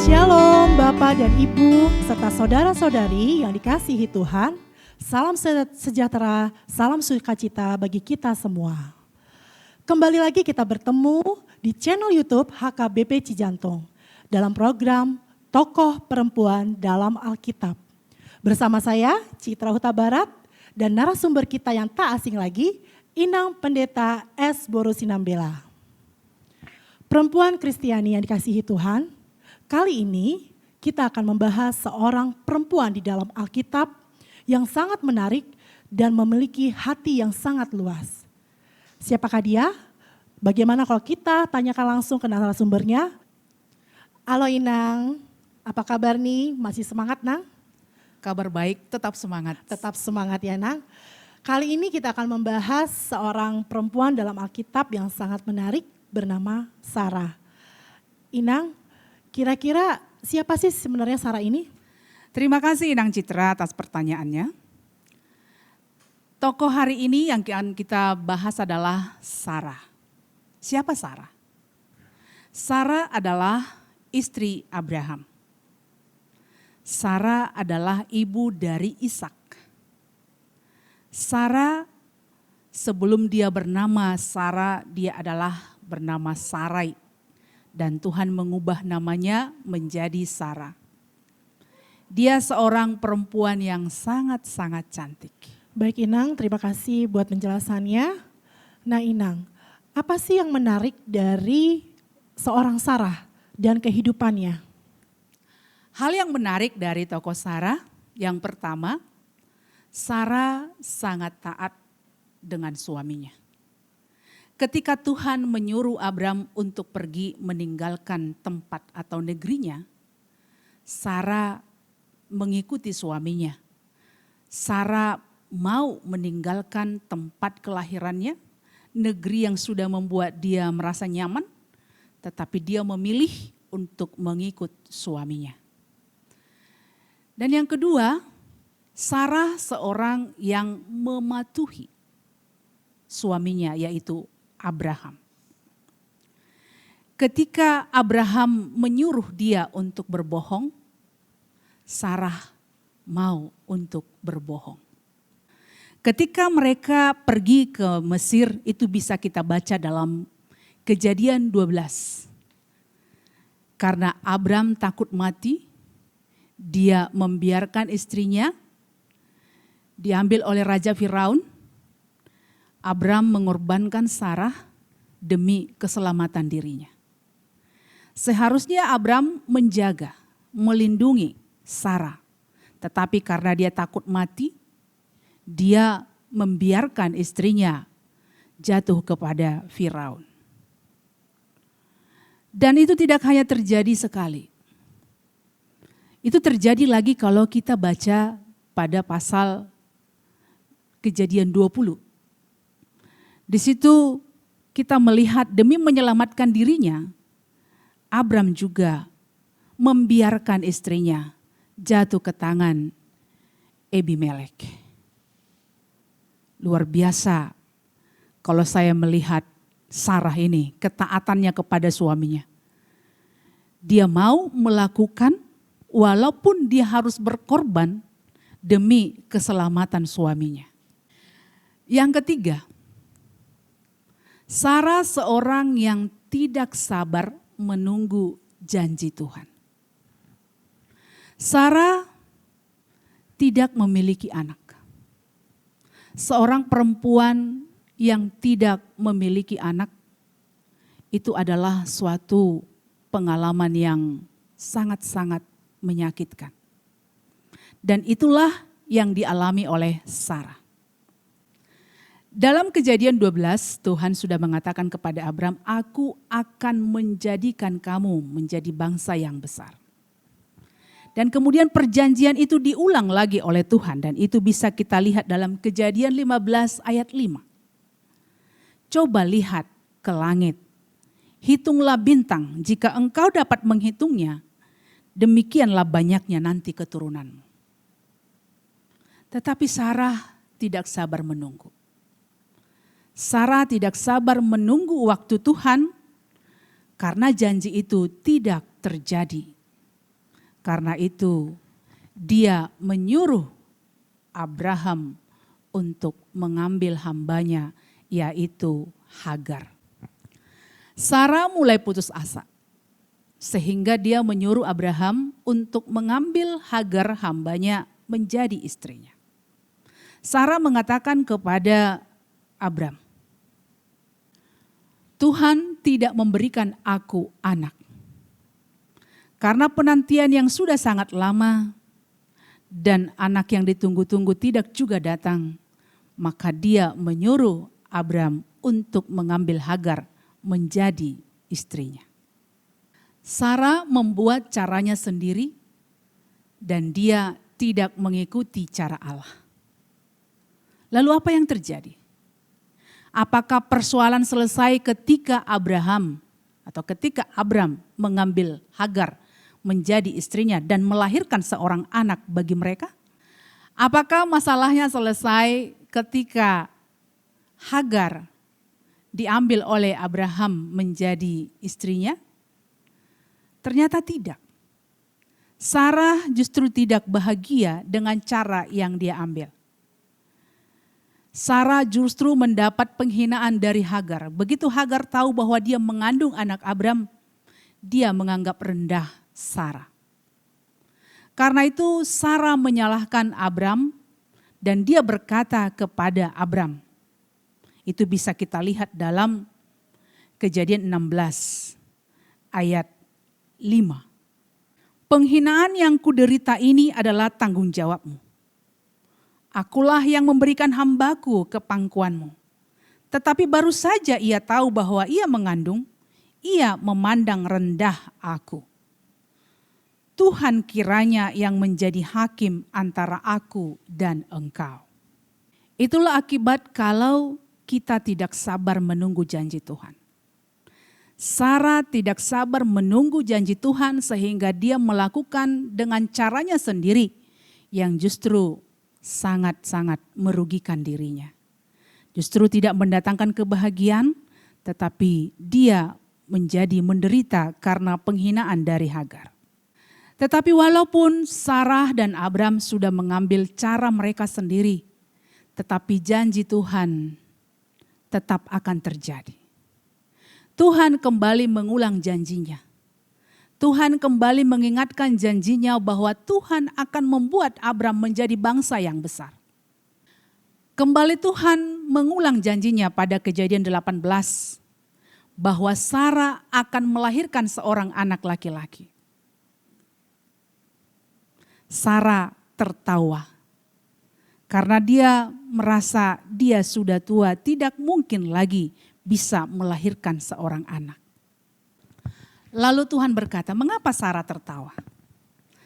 Shalom Bapak dan Ibu serta saudara-saudari yang dikasihi Tuhan. Salam sejahtera, salam sukacita bagi kita semua. Kembali lagi kita bertemu di channel YouTube HKBP Cijantung dalam program Tokoh Perempuan dalam Alkitab. Bersama saya Citra Huta Barat dan narasumber kita yang tak asing lagi, Inang Pendeta S. Boru Sinambela. Perempuan Kristiani yang dikasihi Tuhan, kali ini kita akan membahas seorang perempuan di dalam Alkitab yang sangat menarik dan memiliki hati yang sangat luas. Siapakah dia? Bagaimana kalau kita tanyakan langsung ke narasumbernya? Halo Inang, apa kabar nih? Masih semangat Nang? Kabar baik, tetap semangat. Tetap semangat ya Nang. Kali ini kita akan membahas seorang perempuan dalam Alkitab yang sangat menarik bernama Sarah. Inang, kira-kira siapa sih sebenarnya Sarah ini? Terima kasih Inang Citra atas pertanyaannya. Tokoh hari ini yang akan kita bahas adalah Sarah. Siapa Sarah? Sarah adalah istri Abraham. Sarah adalah ibu dari Ishak. Sarah sebelum dia bernama Sarah, dia adalah bernama Sarai. Dan Tuhan mengubah namanya menjadi Sarah. Dia seorang perempuan yang sangat-sangat cantik. Baik Inang, terima kasih buat penjelasannya. Nah Inang, apa sih yang menarik dari seorang Sarah dan kehidupannya? Hal yang menarik dari tokoh Sarah, yang pertama, Sarah sangat taat dengan suaminya. Ketika Tuhan menyuruh Abram untuk pergi meninggalkan tempat atau negerinya, Sarah mengikuti suaminya. Sarah mau meninggalkan tempat kelahirannya, negeri yang sudah membuat dia merasa nyaman, tetapi dia memilih untuk mengikut suaminya. Dan yang kedua, Sarah seorang yang mematuhi suaminya yaitu Abraham. Ketika Abraham menyuruh dia untuk berbohong, Sarah mau untuk berbohong. Ketika mereka pergi ke Mesir, itu bisa kita baca dalam Kejadian 12. Karena Abram takut mati, dia membiarkan istrinya diambil oleh Raja Firaun. Abram mengorbankan Sarah demi keselamatan dirinya. Seharusnya Abram menjaga, melindungi Sarah. Tetapi karena dia takut mati, dia membiarkan istrinya jatuh kepada Firaun. Dan itu tidak hanya terjadi sekali. Itu terjadi lagi kalau kita baca pada pasal Kejadian 20. Di situ kita melihat demi menyelamatkan dirinya, Abram juga membiarkan istrinya jatuh ke tangan Abimelek. Luar biasa kalau saya melihat Sarah ini, ketaatannya kepada suaminya. Dia mau melakukan walaupun dia harus berkorban demi keselamatan suaminya. Yang ketiga, Sarah seorang yang tidak sabar menunggu janji Tuhan. Sarah tidak memiliki anak. Seorang perempuan yang tidak memiliki anak itu adalah suatu pengalaman yang sangat-sangat menyakitkan. Dan itulah yang dialami oleh Sarah. Dalam Kejadian 12, Tuhan sudah mengatakan kepada Abram, aku akan menjadikan kamu menjadi bangsa yang besar. Dan kemudian perjanjian itu diulang lagi oleh Tuhan dan itu bisa kita lihat dalam Kejadian 15 ayat 5. Coba lihat ke langit, hitunglah bintang, jika engkau dapat menghitungnya, demikianlah banyaknya nanti keturunanmu. Tetapi Sarah tidak sabar menunggu. Sarah tidak sabar menunggu waktu Tuhan karena janji itu tidak terjadi. Karena itu dia menyuruh Abraham untuk mengambil hambanya, yaitu Hagar. Sarah mulai putus asa sehingga dia menyuruh Abraham untuk mengambil Hagar hambanya menjadi istrinya. Sarah mengatakan kepada Abram, Tuhan tidak memberikan aku anak. Karena penantian yang sudah sangat lama dan anak yang ditunggu-tunggu tidak juga datang, maka dia menyuruh Abram untuk mengambil Hagar menjadi istrinya. Sarah membuat caranya sendiri dan dia tidak mengikuti cara Allah. Lalu apa yang terjadi? Apakah persoalan selesai ketika Abram mengambil Hagar menjadi istrinya dan melahirkan seorang anak bagi mereka? Apakah masalahnya selesai ketika Hagar diambil oleh Abraham menjadi istrinya? Ternyata tidak. Sarah justru tidak bahagia dengan cara yang dia ambil. Sarah justru mendapat penghinaan dari Hagar. Begitu Hagar tahu bahwa dia mengandung anak Abram, dia menganggap rendah Sarah. Karena itu Sarah menyalahkan Abram dan dia berkata kepada Abram. Itu bisa kita lihat dalam Kejadian 16 ayat 5. Penghinaan yang kuderita ini adalah tanggung jawabmu. Akulah yang memberikan hambaku ke pangkuanmu. Tetapi baru saja ia tahu bahwa ia mengandung, ia memandang rendah aku. Tuhan kiranya yang menjadi hakim antara aku dan engkau. Itulah akibat kalau kita tidak sabar menunggu janji Tuhan. Sarah tidak sabar menunggu janji Tuhan sehingga dia melakukan dengan caranya sendiri yang justru sangat-sangat merugikan dirinya. Justru tidak mendatangkan kebahagiaan, tetapi dia menjadi menderita karena penghinaan dari Hagar. Tetapi walaupun Sarah dan Abram sudah mengambil cara mereka sendiri, tetapi janji Tuhan tetap akan terjadi. Tuhan kembali mengulang janjinya. Tuhan kembali mengingatkan janjinya bahwa Tuhan akan membuat Abram menjadi bangsa yang besar. Kembali Tuhan mengulang janjinya pada Kejadian 18 bahwa Sarah akan melahirkan seorang anak laki-laki. Sarah tertawa karena dia merasa dia sudah tua, tidak mungkin lagi bisa melahirkan seorang anak. Lalu Tuhan berkata, mengapa Sarah tertawa?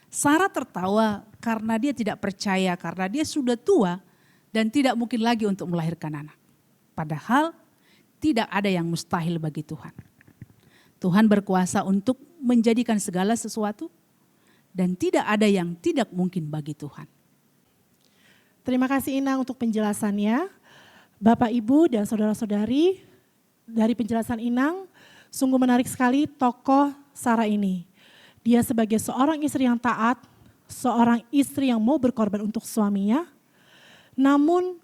Sarah tertawa karena dia tidak percaya, karena dia sudah tua dan tidak mungkin lagi untuk melahirkan anak. Padahal tidak ada yang mustahil bagi Tuhan. Tuhan berkuasa untuk menjadikan segala sesuatu dan tidak ada yang tidak mungkin bagi Tuhan. Terima kasih Inang untuk penjelasannya. Bapak, Ibu, dan saudara-saudari, dari penjelasan Inang, sungguh menarik sekali tokoh Sarah ini. Dia sebagai seorang istri yang taat, seorang istri yang mau berkorban untuk suaminya. Namun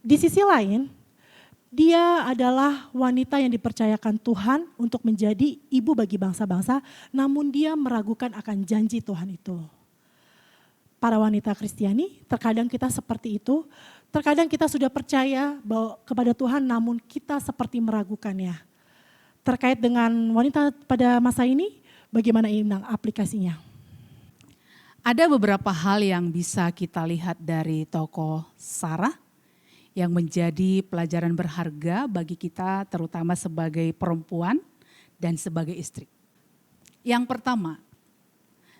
di sisi lain, dia adalah wanita yang dipercayakan Tuhan untuk menjadi ibu bagi bangsa-bangsa, namun dia meragukan akan janji Tuhan itu. Para wanita Kristiani, terkadang kita seperti itu. Terkadang kita sudah percaya bahwa kepada Tuhan, namun kita seperti meragukannya. Terkait dengan wanita pada masa ini, bagaimana Inang aplikasinya? Ada beberapa hal yang bisa kita lihat dari tokoh Sarah yang menjadi pelajaran berharga bagi kita terutama sebagai perempuan dan sebagai istri. Yang pertama,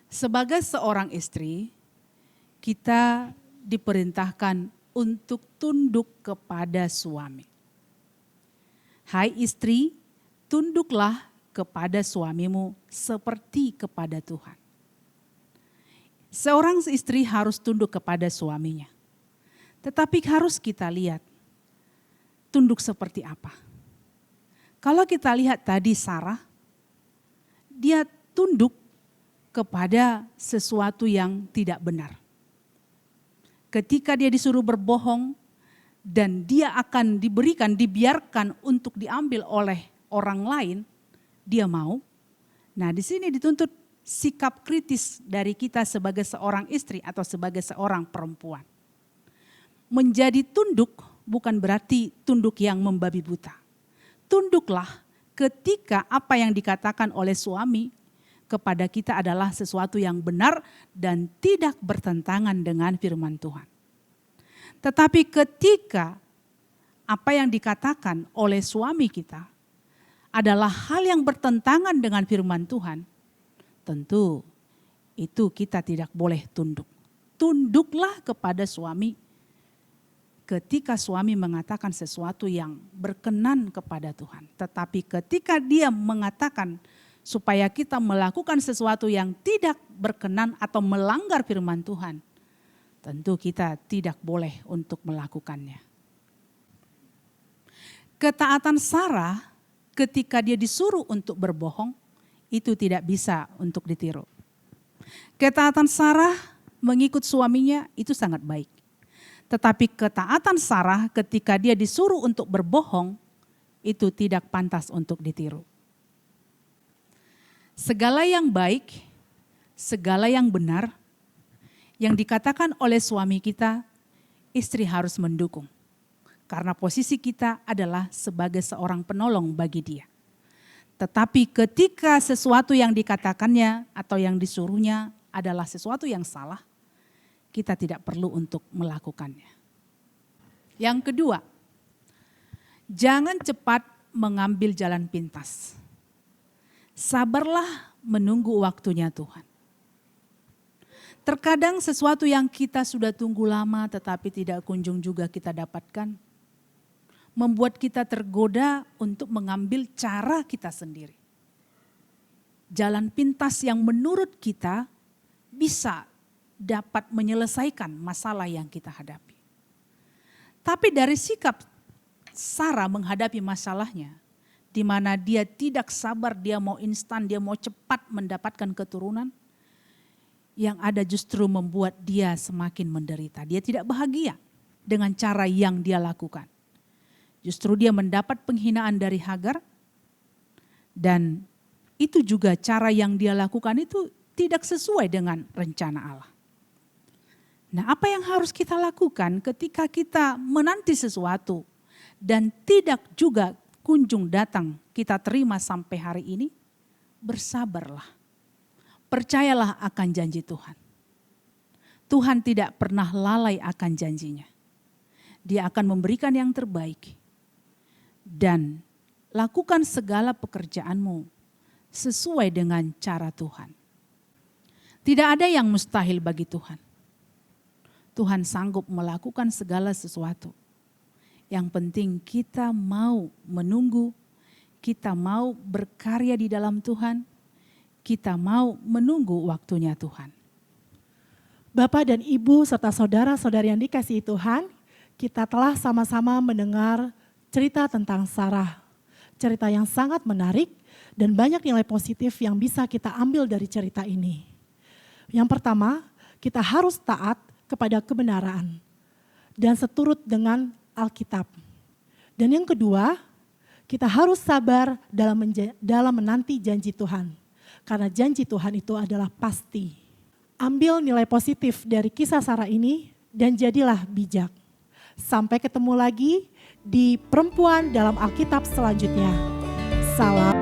sebagai seorang istri, kita diperintahkan untuk tunduk kepada suami. Hai istri, tunduklah kepada suamimu seperti kepada Tuhan. Seorang istri harus tunduk kepada suaminya. Tetapi harus kita lihat, tunduk seperti apa? Kalau kita lihat tadi Sarah, dia tunduk kepada sesuatu yang tidak benar. Ketika dia disuruh berbohong dan dia akan dibiarkan untuk diambil oleh orang lain, dia mau. Nah, di sini dituntut sikap kritis dari kita sebagai seorang istri atau sebagai seorang perempuan. Menjadi tunduk bukan berarti tunduk yang membabi buta. Tunduklah ketika apa yang dikatakan oleh suami kepada kita adalah sesuatu yang benar dan tidak bertentangan dengan firman Tuhan. Tetapi ketika apa yang dikatakan oleh suami kita adalah hal yang bertentangan dengan firman Tuhan, tentu itu kita tidak boleh tunduk. Tunduklah kepada suami ketika suami mengatakan sesuatu yang berkenan kepada Tuhan. Tetapi ketika dia mengatakan supaya kita melakukan sesuatu yang tidak berkenan atau melanggar firman Tuhan, tentu kita tidak boleh untuk melakukannya. Ketaatan Sarah ketika dia disuruh untuk berbohong, itu tidak bisa untuk ditiru. Ketaatan Sarah mengikut suaminya itu sangat baik. Tetapi ketaatan Sarah ketika dia disuruh untuk berbohong, itu tidak pantas untuk ditiru. Segala yang baik, segala yang benar, yang dikatakan oleh suami kita, istri harus mendukung. Karena posisi kita adalah sebagai seorang penolong bagi dia. Tetapi ketika sesuatu yang dikatakannya atau yang disuruhnya adalah sesuatu yang salah, kita tidak perlu untuk melakukannya. Yang kedua, jangan cepat mengambil jalan pintas. Sabarlah menunggu waktunya Tuhan. Terkadang sesuatu yang kita sudah tunggu lama tetapi tidak kunjung juga kita dapatkan, membuat kita tergoda untuk mengambil cara kita sendiri. Jalan pintas yang menurut kita bisa dapat menyelesaikan masalah yang kita hadapi. Tapi dari sikap Sarah menghadapi masalahnya, di mana dia tidak sabar, dia mau instan, dia mau cepat mendapatkan keturunan, yang ada justru membuat dia semakin menderita. Dia tidak bahagia dengan cara yang dia lakukan. Justru dia mendapat penghinaan dari Hagar, dan itu juga cara yang dia lakukan itu tidak sesuai dengan rencana Allah. Nah, apa yang harus kita lakukan ketika kita menanti sesuatu dan tidak juga kunjung datang kita terima sampai hari ini? Bersabarlah. Percayalah akan janji Tuhan. Tuhan tidak pernah lalai akan janjinya. Dia akan memberikan yang terbaik. Dan lakukan segala pekerjaanmu sesuai dengan cara Tuhan. Tidak ada yang mustahil bagi Tuhan. Tuhan sanggup melakukan segala sesuatu. Yang penting kita mau menunggu, kita mau berkarya di dalam Tuhan, kita mau menunggu waktunya Tuhan. Bapak dan Ibu serta saudara-saudari yang dikasihi Tuhan, kita telah sama-sama mendengar cerita tentang Sarah. Cerita yang sangat menarik dan banyak nilai positif yang bisa kita ambil dari cerita ini. Yang pertama, kita harus taat kepada kebenaran dan seturut dengan Alkitab. Dan yang kedua, kita harus sabar dalam menanti janji Tuhan. Karena janji Tuhan itu adalah pasti. Ambil nilai positif dari kisah Sarah ini dan jadilah bijak. Sampai ketemu lagi di Perempuan dalam Alkitab selanjutnya. Salam.